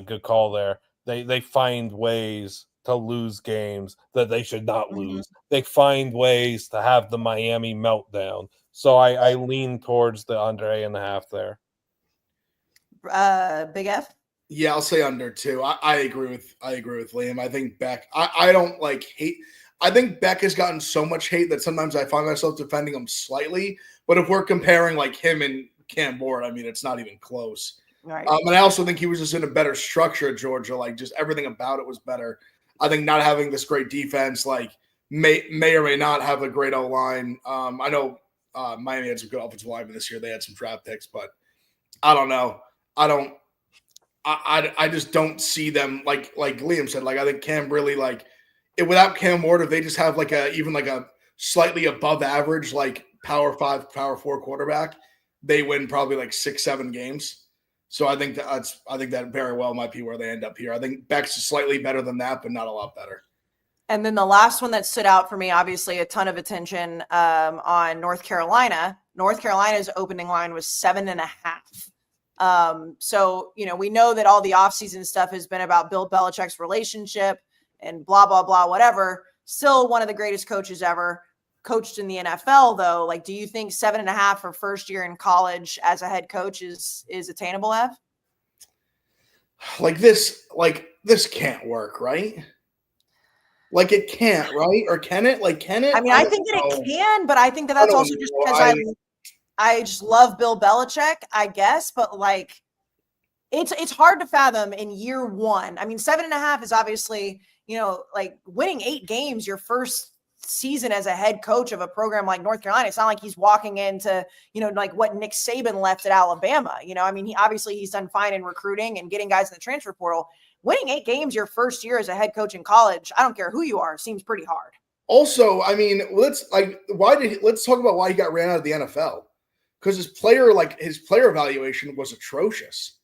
good call there. They find ways to lose games that they should not lose. They find ways to have the Miami meltdown. So I lean towards the under 8.5 there. Big F? Yeah, I'll say under 2. I agree with Liam. I think Beck. I don't like hate. I think Beck has gotten so much hate that sometimes I find myself defending him slightly. But if we're comparing like him and Cam Ward, I mean, it's not even close. Right. And I also think he was just in a better structure at Georgia. Like just everything about it was better. I think not having this great defense, like may or may not have a great O-line. I know Miami had some good offensive linemen this year. They had some draft picks, but I don't know. I just don't see them like Liam said. Like I think Cam really without Cam Ward, if they just have even a slightly above average like Power 5, Power 4 quarterback, they win probably like 6-7 games. So I think that very well might be where they end up here. I think Beck's slightly better than that, but not a lot better. And then the last one that stood out for me, obviously a ton of attention on North Carolina. North Carolina's opening line was 7.5. So, we know that all the offseason stuff has been about Bill Belichick's relationship and blah, blah, blah, whatever. Still one of the greatest coaches ever. Coached in the NFL, though. Like, do you think 7.5 for first year in college as a head coach is attainable, Ev? This can't work, right? Like it can't, right? Or can it? Like, can it? I mean, I think that it can, but I think that's also just because I just love Bill Belichick, I guess. But like, it's hard to fathom in year one. I mean, 7.5 is obviously, like winning 8 games your first season as a head coach of a program like North Carolina. It's not like he's walking into, like what Nick Saban left at Alabama. I mean, he's done fine in recruiting and getting guys in the transfer portal. Winning 8 games your first year as a head coach in college, I don't care who you are, seems pretty hard. Also, I mean, let's talk about why he got ran out of the NFL. Because his player evaluation was atrocious.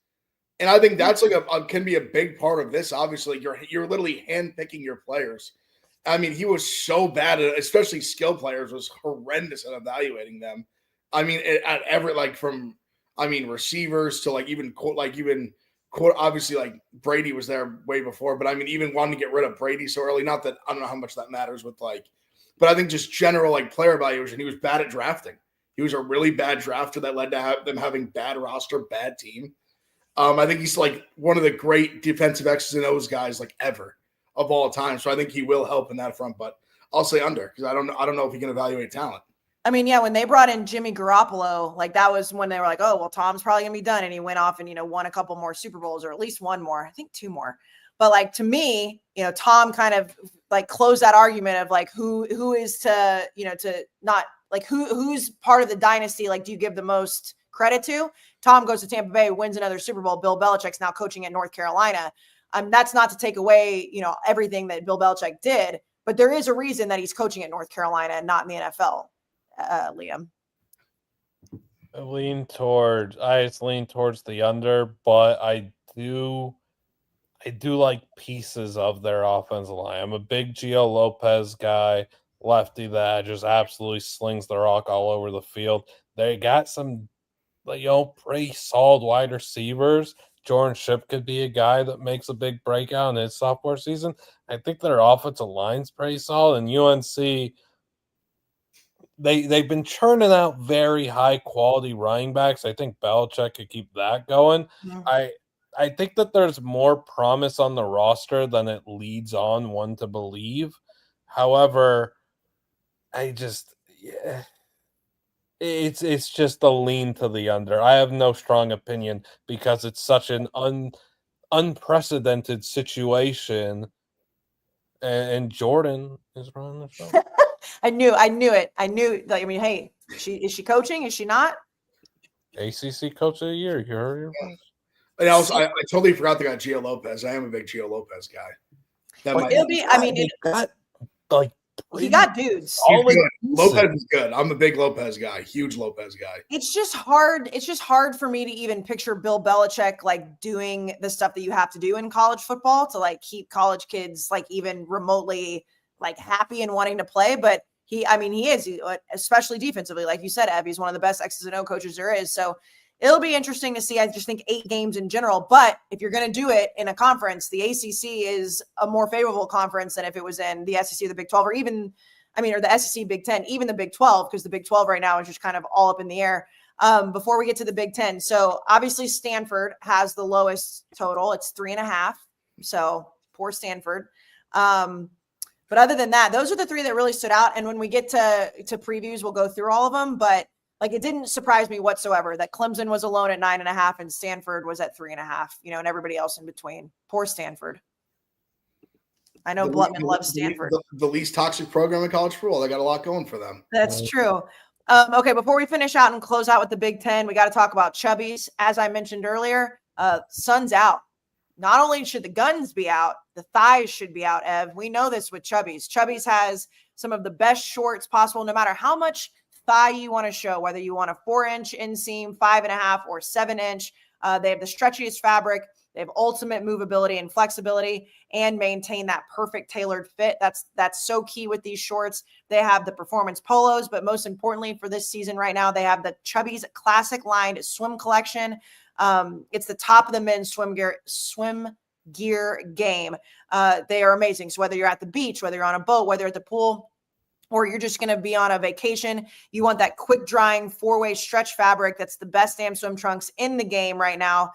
And I think that's can be a big part of this. Obviously, you're literally handpicking your players. I mean, he was so bad at, especially skill players, was horrendous at evaluating them. I mean, at every receivers to obviously like Brady was there way before, but I mean, even wanting to get rid of Brady so early. Not that I don't know how much that matters with but I think just general like player evaluation. He was bad at drafting. He was a really bad drafter that led to them having bad roster, bad team. I think he's like one of the great defensive X's and O's guys like ever of all time. So I think he will help in that front, but I'll say under because I don't know if he can evaluate talent. I mean, yeah, when they brought in Jimmy Garoppolo, like that was when they were like, oh, well, Tom's probably gonna be done. And he went off and, won a couple more Super Bowls or at least one more, I think 2 more. But like to me, Tom kind of like closed that argument of like who is to, to not like who's part of the dynasty, like do you give the most credit to? Tom goes to Tampa Bay, wins another Super Bowl. Bill Belichick's now coaching at North Carolina. That's not to take away, everything that Bill Belichick did, but there is a reason that he's coaching at North Carolina and not in the NFL. Liam. I lean towards the under, but I do like pieces of their offensive line. I'm a big Gio Lopez guy, lefty that just absolutely slings the rock all over the field. They got some pretty solid wide receivers. Jordan Shipp could be a guy that makes a big breakout in his sophomore season. I think their offensive line's pretty solid, and UNC they've been churning out very high quality running backs. I think Belichick could keep that going. Mm-hmm. I think that there's more promise on the roster than it leads on one to believe. However, it's just a lean to the under. I have no strong opinion because it's such an unprecedented situation. And Jordan is running the show. I knew it. Like, I mean, hey, is she coaching? Is she not? ACC Coach of the Year. You heard her voice. And also, I totally forgot they got Gio Lopez. I am a big Gio Lopez guy. He got dudes. Lopez is good. I'm a big Lopez guy. Huge Lopez guy. It's just hard. It's just hard for me to even picture Bill Belichick like doing the stuff that you have to do in college football to like keep college kids like even remotely like happy and wanting to play. But he is, especially defensively. Like you said, Ev, he's one of the best X's and O coaches there is. So it'll be interesting to see. I just think 8 games in general. But if you're going to do it in a conference, the ACC is a more favorable conference than if it was in the SEC or the Big 12 or even, or the SEC, Big 10, even the Big 12, because the Big 12 right now is just kind of all up in the air. Before we get to the Big 10. So obviously Stanford has the lowest total. It's 3.5. So poor Stanford. But other than that, those are the 3 that really stood out. And when we get to previews, we'll go through all of them. But like, it didn't surprise me whatsoever that Clemson was alone at 9.5 and Stanford was at 3.5, and everybody else in between. Poor Stanford. I know Blutman loves Stanford. The least toxic program in college football. They got a lot going for them. That's true. Okay, before we finish out and close out with the Big 10, we got to talk about Chubbies. As I mentioned earlier, sun's out. Not only should the guns be out, the thighs should be out, Ev. We know this with Chubbies. Chubbies has some of the best shorts possible, no matter how much thigh you want to show, whether you want a 4-inch inseam, 5.5 or 7-inch. They have the stretchiest fabric. They have ultimate movability and flexibility and maintain that perfect tailored fit. That's so key with these shorts. They have the performance polos, but most importantly for this season right now, they have the Chubbies Classic Lined Swim Collection. It's the top of the men's swim gear game. They are amazing. So whether you're at the beach, whether you're on a boat, whether you're at the pool, or you're just going to be on a vacation, you want that quick drying 4-way stretch fabric. That's the best damn swim trunks in the game right now.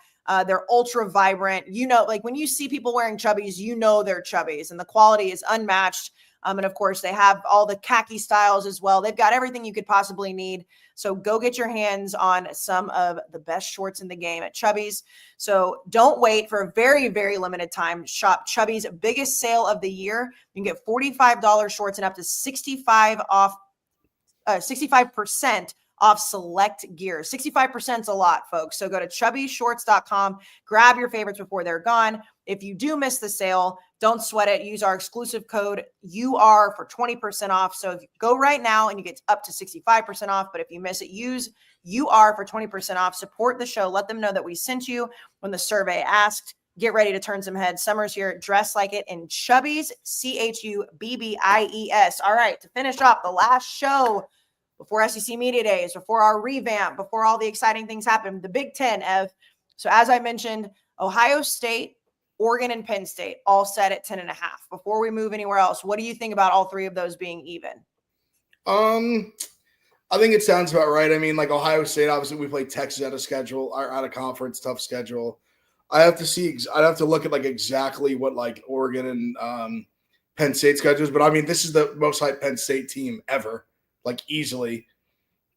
They're ultra vibrant. Like when you see people wearing Chubbies, they're Chubbies, and the quality is unmatched. And of course they have all the khaki styles as well. They've got everything you could possibly need. So go get your hands on some of the best shorts in the game at Chubbies. So don't wait for a very, very limited time. Shop Chubbies' biggest sale of the year. You can get $45 shorts and up to 65% off select gear. 65% is a lot, folks. So go to chubbyshorts.com, grab your favorites before they're gone. If you do miss the sale, don't sweat it. Use our exclusive code UR for 20% off. So if you go right now and you get up to 65% off, but if you miss it, use UR for 20% off. Support the show. Let them know that we sent you when the survey asked. Get ready to turn some heads. Summer's here. Dress like it in Chubbies, CHUBBIES. All right, to finish off the last show before SEC Media Days, before our revamp, before all the exciting things happen, the Big Ten, Ev. So as I mentioned, Ohio State, Oregon, and Penn State all set at 10.5. Before we move anywhere else, what do you think about all three of those being even? I think it sounds about right. I mean, like Ohio State, obviously we play Texas out of conference, tough schedule. I'd have to look at like exactly what like Oregon and Penn State schedules, but I mean, this is the most hyped Penn State team ever, like easily.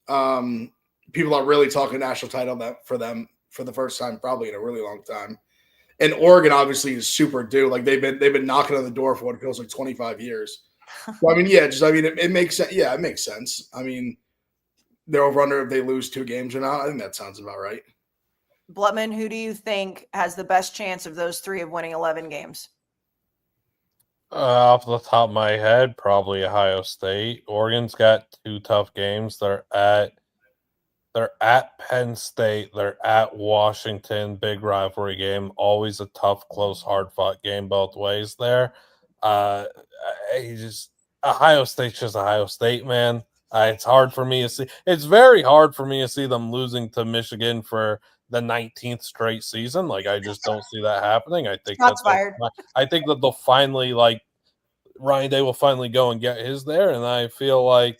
People are really talking national title for them for the first time probably in a really long time. And Oregon obviously is super due. Like they've been knocking on the door for what it feels like 25 years. So, I mean, yeah, it makes sense. Yeah, it makes sense. I mean, they're over under if they lose 2 games or not. I think that sounds about right. Blutman, who do you think has the best chance of those 3 of winning 11 games? Off the top of my head, probably Ohio State. Oregon's got 2 tough games. They're at Penn State. They're at Washington. Big rivalry game. Always a tough, close, hard-fought game both ways there. Ohio State's just Ohio State, man. It's hard for me to see. It's very hard for me to see them losing to Michigan for the 19th straight season. Like, I just don't see that happening. I think that they'll finally, like, Ryan Day will finally go and get his there, and I feel like,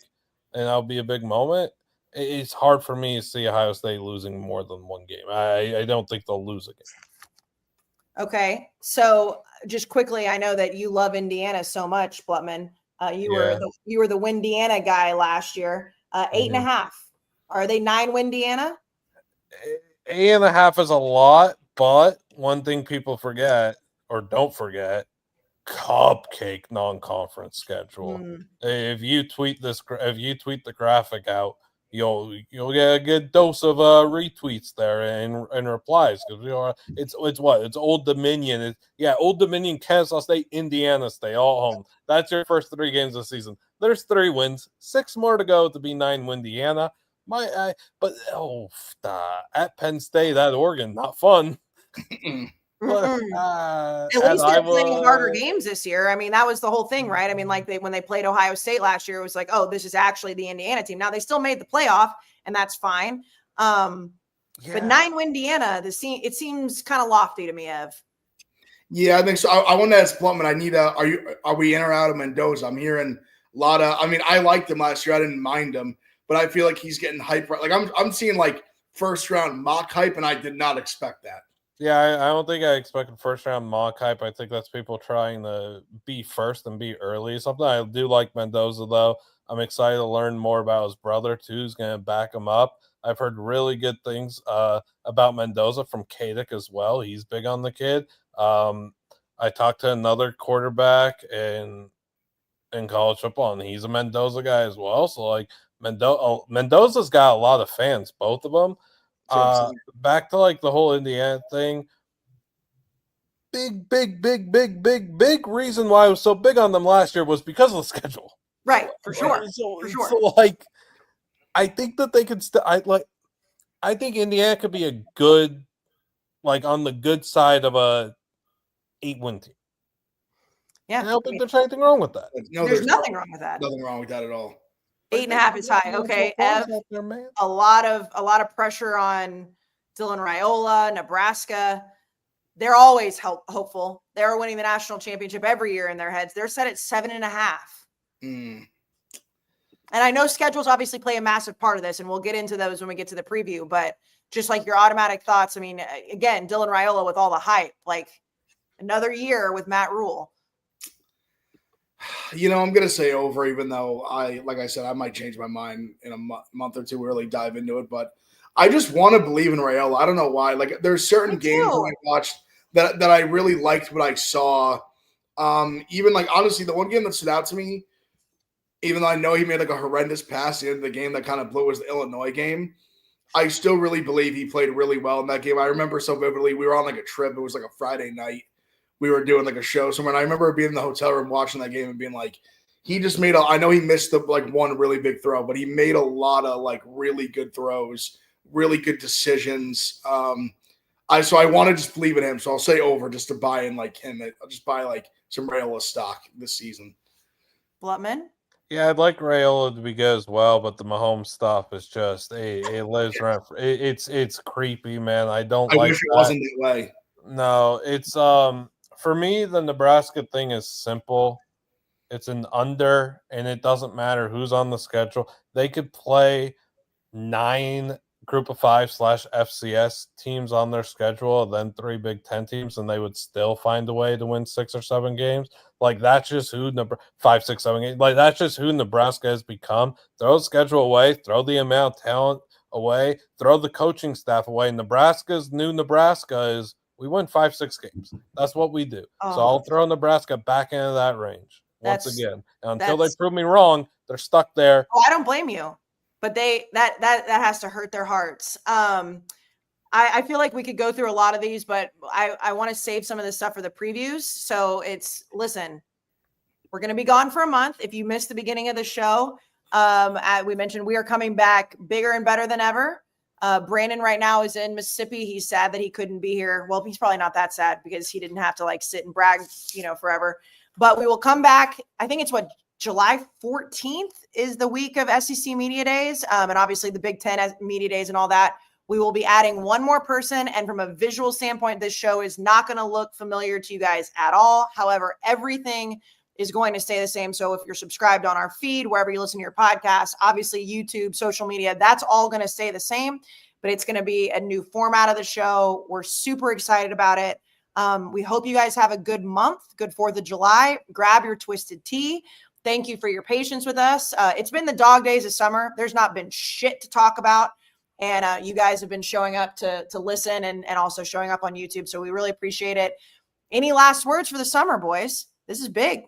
and that'll be a big moment. It's hard for me to see Ohio State losing more than 1 game. I don't think they'll lose a game. Okay, so just quickly, I know that you love Indiana so much, Blutman. You were the Windiana guy last year. 8.5. Are they 9 Windiana? 8.5 is a lot, but one thing people forget or don't forget: cupcake non-conference schedule. If you tweet the graphic out, you'll get a good dose of retweets there and replies, because it's Old Dominion. Old Dominion, Kansas State, Indiana State, all home. That's your first 3 games of the season. There's 3 wins, 6 more to go to be 9 Indiana. At Penn State, at Oregon, not fun. At least they're playing harder games this year. I mean, that was the whole thing, right? I mean, like when they played Ohio State last year, it was like, oh, this is actually the Indiana team. Now they still made the playoff, and that's fine. But 9 Indiana, it seems kind of lofty to me, Ev. Yeah, I think so. I want to ask Plumman. Are we in or out of Mendoza? I'm hearing a lot of. I mean, I liked him last year. I didn't mind him, but I feel like he's getting hype. Like I'm seeing like first round mock hype, and I did not expect that. Yeah, I don't think I expected first round mock hype. I think that's people trying to be first and be early. Something I do like Mendoza, though. I'm excited to learn more about his brother, too, who's going to back him up. I've heard really good things about Mendoza from Kayce as well. He's big on the kid. I talked to another quarterback in college football, and he's a Mendoza guy as well. So, like, Mendoza's got a lot of fans, both of them. Back to like the whole Indiana thing. Big reason why I was so big on them last year was because of the schedule. Right, for sure. So like, I think that they could I think Indiana could be a good, like, on the good side of a 8-win team. Yeah, I don't think there's anything wrong with that. No, there's nothing wrong with that. Nothing wrong with that at all. 8.5 is high. Okay, Ev, a lot of pressure on Dylan Raiola, Nebraska. They're always hopeful. They're winning the national championship every year in their heads. They're set at 7.5. And I know schedules obviously play a massive part of this, and we'll get into those when we get to the preview. But just like your automatic thoughts, I mean, again, Dylan Raiola with all the hype, like another year with Matt Rule. I'm going to say over, even though like I said, I might change my mind in a month or two, really dive into it. But I just want to believe in Raiola. I don't know why. Like, there's certain games that I watched that I really liked what I saw. Even like, honestly, the one game that stood out to me, even though I know he made like a horrendous pass at the end of the game that kind of blew, was the Illinois game. I still really believe he played really well in that game. I remember so vividly. We were on like a trip. It was like a Friday night. We were doing like a show somewhere. And I remember being in the hotel room watching that game and being like, he just made I know he missed one really big throw, but he made a lot of like really good throws, really good decisions. So I want to just believe in him. So I'll say over just to buy in like him. I'll just buy like some Raiola stock this season. Blutman? Yeah, I'd like Raiola to be good as well, but the Mahomes stuff is just it lives around. It's creepy, man. I don't I like wish it that. wasn't that way. No, it's for me the Nebraska thing is simple. It's an under, and it doesn't matter who's on the schedule. They could play 9 Group of 5/FCS teams on their schedule, then 3 Big Ten teams, and they would still find a way to win 6 or 7 games. Like that's just who 5, 6, 7 games. Like that's just who Nebraska has become. Throw the schedule away, throw the amount of talent away, throw the coaching staff away. Nebraska's new Nebraska is we win 5, 6 games. That's what we do. So I'll throw Nebraska back into that range once again. And until they prove me wrong, they're stuck there. Oh, I don't blame you. But that has to hurt their hearts. I feel like we could go through a lot of these, but I want to save some of this stuff for the previews. So listen, we're going to be gone for a month. If you missed the beginning of the show, we mentioned we are coming back bigger and better than ever. Brandon right now is in Mississippi. He's sad that he couldn't be here. Well, he's probably not that sad because he didn't have to sit and brag, forever. But we will come back. I think it's July 14th is the week of SEC Media Days. And obviously the Big Ten Media Days and all that. We will be adding one more person. And from a visual standpoint, this show is not going to look familiar to you guys at all. However, everything is going to stay the same. So if you're subscribed on our feed, wherever you listen to your podcast, obviously YouTube, social media, that's all going to stay the same. But it's going to be a new format of the show. We're super excited about it. We hope you guys have a good month, good 4th of July. Grab your twisted tea. Thank you for your patience with us. It's been the dog days of summer. There's not been shit to talk about. And you guys have been showing up to listen and also showing up on YouTube. So we really appreciate it. Any last words for the summer, boys? This is big.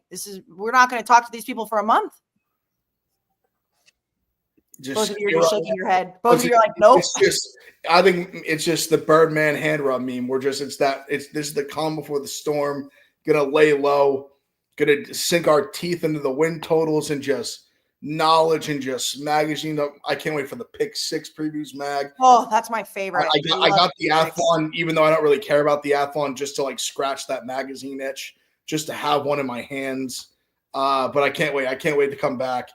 We're not going to talk to these people for a month. Both of you are just shaking your head. Both of you are like, nope. I think it's just the Birdman hand rub meme. This is the calm before the storm. Gonna lay low. Gonna sink our teeth into the win totals and just knowledge and just magazine. I can't wait for the Pick 6 previews mag. Oh, that's my favorite. I got the athlon, even though I don't really care about the athlon, just to scratch that magazine itch, just to have one in my hands. But I can't wait. I can't wait to come back.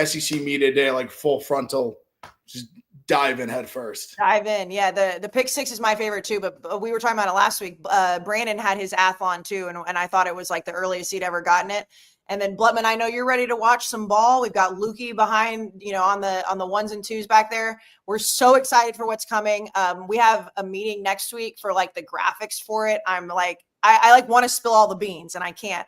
SEC Media Day, full frontal, just dive in head first. Dive in. Yeah, the Pick 6 is my favorite too, but we were talking about it last week. Brandon had his athlon too, and I thought it was the earliest he'd ever gotten it. And then Blutman, I know you're ready to watch some ball. We've got Lukey behind, on the ones and twos back there. We're so excited for what's coming. We have a meeting next week for the graphics for it. I'm I want to spill all the beans and I can't.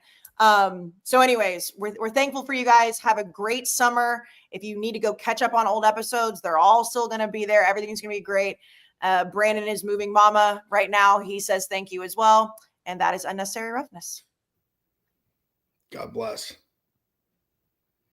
So anyways, we're thankful for you guys. Have a great summer. If you need to go catch up on old episodes, they're all still going to be there. Everything's going to be great. Brandon is moving mama right now. He says thank you as well. And that is Unnecessary Roughness. God bless.